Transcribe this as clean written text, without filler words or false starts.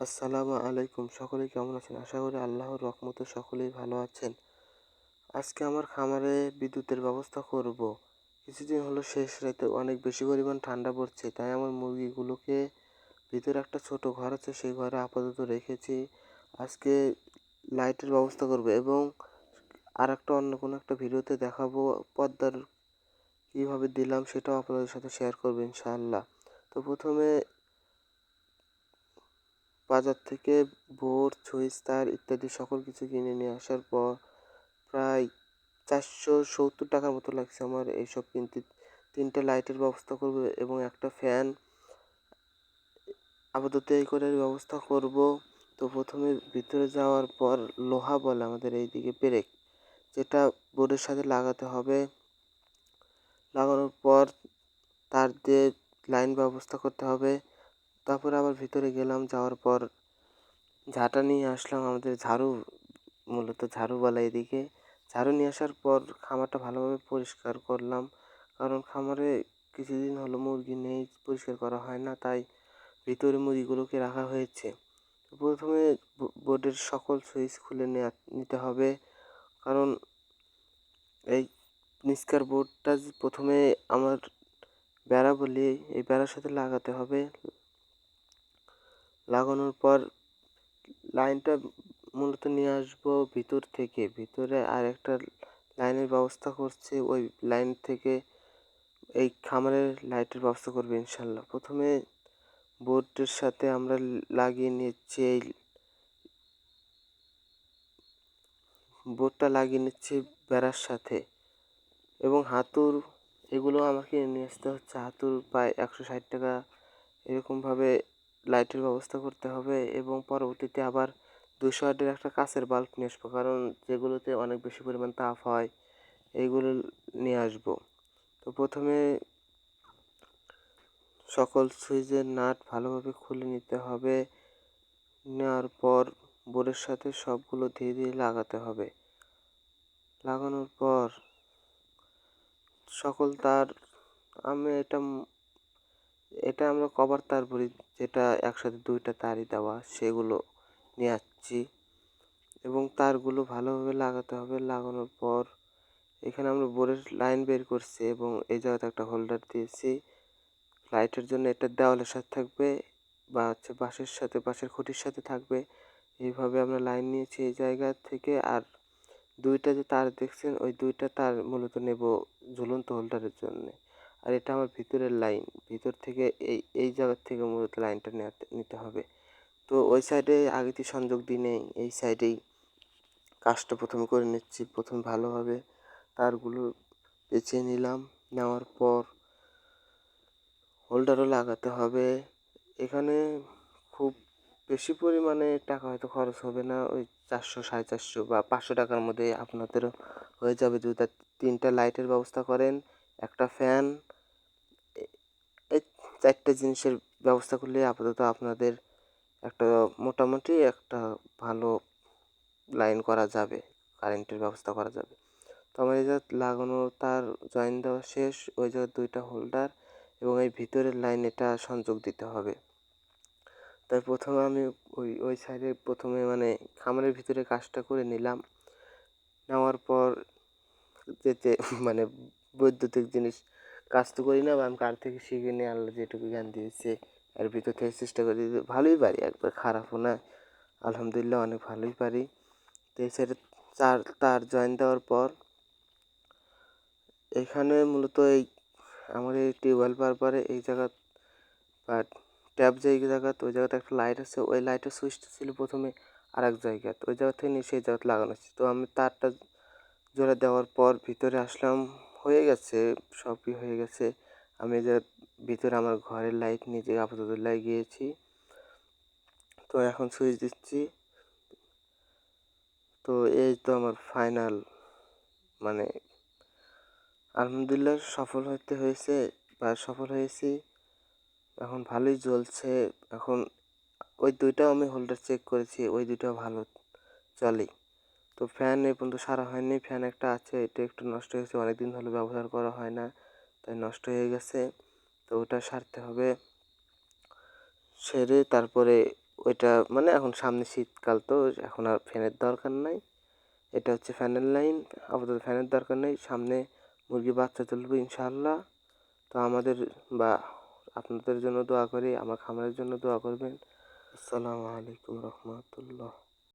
আসসালামু আলাইকুম। সকলে কেমন আছেন? আশা করি আল্লাহর রহমতে সকলেই ভালো আছেন। আজকে আমার খামারে বিদ্যুতের ব্যবস্থা করব। কিছুদিন হলো শেষ রাতে অনেক বেশি পরিমাণ ঠান্ডা পড়ছে, তাই আমার মুরগিগুলোকে ভিতরে একটা ছোট ঘর আছে, সেই ঘরে আপাতত রেখেছি। আজকে লাইটের ব্যবস্থা করব এবং আরেকটা অন্য কোনো একটা ভিডিওতে দেখাবো পর্দার কীভাবে দিলাম সেটাও আপনাদের সাথে শেয়ার করব ইনশাআল্লাহ। তো প্রথমে বাজার থেকে বোর্ড, সুইচ তার ইত্যাদি সকল কিছু কিনে নিয়ে আসার পর প্রায় 470 টাকার মতো লাগছে আমার এইসব কিনতে। 3টে লাইটের ব্যবস্থা করব এবং একটা ফ্যান আপাতত এই করে ব্যবস্থা করব। তো প্রথমে ভিতরে যাওয়ার পর লোহা বলে আমাদের এইদিকে পেরেক, যেটা বোর্ডের সাথে লাগাতে হবে। লাগানোর পর তার দিয়ে লাইন ব্যবস্থা করতে হবে। তারপরে আবার ভিতরে গেলাম, যাওয়ার পর ঝাঁটা নিয়ে আসলাম। আমাদের ঝাড়ু, মূলত ঝাড়ু বলে এদিকে। ঝাড়ু নিয়ে আসার পর খামারটা ভালোভাবে পরিষ্কার করলাম, কারণ খামারে কিছুদিন হলো মুরগি নেই, পরিষ্কার করা হয় না, তাই ভিতরে মুরগিগুলোকে রাখা হয়েছে। প্রথমে বোর্ডের সকল সুইচ খুলে নিতে হবে, কারণ এই নিচকার বোর্ডটা প্রথমে আমার বেড়া বলি, এই বেড়ার সাথে লাগাতে হবে। লাগানোর পর লাইনটা মূলত নিয়ে আসবো ভিতর থেকে। ভিতরে আরেকটা লাইনের ব্যবস্থা করছি, ওই লাইন থেকে এই খামারের লাইটের ব্যবস্থা করবে ইনশাল্লাহ। প্রথমে বোর্ডের সাথে আমরা লাগিয়ে নিচ্ছি, এই বোর্ডটা লাগিয়ে নিচ্ছি বেড়ার সাথে, এবং হাতুর এগুলো আমাকে নিয়ে আসতে হচ্ছে। হাতুর প্রায় 160 টাকা এরকমভাবে লাইটের ব্যবস্থা করতে হবে, এবং পরবর্তীতে আবার 200 ওয়াটের একটা কাচের বাল্ব নিয়ে আসবো, কারণ যেগুলোতে অনেক বেশি পরিমাণ তাপ হয় এইগুলো নিয়ে আসবো। তো প্রথমে সকল সুইচের নাট ভালোভাবে খুলে নিতে হবে। নেওয়ার পর বোর্ডের সাথে সবগুলো ধীরে ধীরে লাগাতে হবে। লাগানোর পর সকল তার, আমি এটা আমরা কভার তার বলি, যেটা একসাথে 2টা তারই দেওয়া, সেগুলো নিয়ে আসছি এবং তারগুলো ভালোভাবে লাগাতে হবে। লাগানোর পর এখানে আমরা বোর্ডের লাইন বের করছি এবং এই জায়গাতে একটা হোল্ডার দিয়েছি লাইটের জন্য। এটা দেওয়ালের সাথে থাকবে বা বাঁশের সাথে, বাঁশের খুঁটির সাথে থাকবে। এইভাবে আমরা লাইন নিয়েছি এই জায়গা থেকে। আর 2টা যে তার দেখছেন, ওই 2টা তার মূলত নেব ঝুলন্ত হোল্ডারের জন্যে। আর এটা আমার ভিতরের লাইন, ভিতর থেকে এই জায়গার থেকে মূলত লাইনটা নিতে হবে। তো ওই সাইডে আগেতে সংযোগ দিই নেই, এই সাইডেই কাজটা প্রথমে করে নিচ্ছি। প্রথমে ভালোভাবে তারগুলো পেঁচিয়ে নিলাম, নেওয়ার পর হোল্ডারও লাগাতে হবে। এখানে খুব বেশি পরিমাণে টাকা হয়তো খরচ হবে না, ওই 400, 450 বা 500 টাকার মধ্যে আপনাদেরও হয়ে যাবে যদি 3টা লাইটের ব্যবস্থা করেন, একটা ফ্যান, এই 4টে জিনিসের ব্যবস্থা করলে আপাতত আপনাদের একটা মোটামুটি একটা ভালো লাইন করা যাবে, কারেন্টের ব্যবস্থা করা যাবে। তো আমার এই জায়গায় লাগানো তার জয়েন দেওয়া শেষ, ওই জায়গায় 2টা হোল্ডার এবং এই ভিতরের লাইন এটা সংযোগ দিতে হবে। তাই প্রথমে আমি ওই সাইডে প্রথমে মানে খামারের ভিতরে কাজটা করে নিলাম। নেওয়ার পর যেতে মানে বৈদ্যুতিক জিনিস কাজ তো করি না, বা আমি কার থেকে শিখে নিয়ে আল্লাহ যেটুকু জ্ঞান দিয়েছে এর ভিতর থেকে চেষ্টা করি, ভালোই পারি, একবার খারাপও না, আলহামদুলিল্লাহ অনেক ভালোই পারি। তো এই সাইডে তার জয়েন দেওয়ার পর এখানে মূলত এই আমার এই টিউবওয়েল পারে এই জায়গা বা ট্যাপ যেই জায়গাতে, ওই জায়গাতে একটা লাইট আছে, ওই লাইটের সুইচটা ছিল প্রথমে আর এক জায়গাতে, ওই জায়গা থেকে নিয়ে সেই জায়গাতে লাগানো হচ্ছে। তো আমি তারটা জোড়া দেওয়ার পর ভিতরে আসলাম, হয়ে গেছে, সবই হয়ে গেছে। আমি যে ভিতরে আমার ঘরের লাইট নিজে আপাতত লাগিয়েছি। তো এখন সুইচ দিচ্ছি। তো এই তো আমার ফাইনাল, মানে আলহামদুলিল্লাহ সফল হয়েছে বা সফল হয়েছি। এখন ভালোই জ্বলছে। এখন ওই 2টাও আমি হোল্ডার চেক করেছি, ওই 2টাও ভালো চলে। তো ফ্যান এ পর্যন্ত সারা হয়নি, ফ্যান একটা আছে, এটা একটু নষ্ট হয়েছে, অনেকদিন হলো ব্যবহার করা হয় না, তাই নষ্ট হয়ে গেছে। তো ওটা সারতে হবে, সেরে তারপরে ওইটা মানে এখন সামনে শীতকাল তো এখন আর ফ্যানের দরকার নাই। এটা হচ্ছে ফ্যানের লাইন, আপাতত ফ্যানের দরকার নেই। সামনে মুরগি বাচ্চা তুলবে ইনশাআল্লাহ। তো আমাদের বা আপনাদের জন্য দোয়া করি, আমার খামারের জন্য দোয়া করবেন। আসসালামু আলাইকুম রহমতুল্লাহ।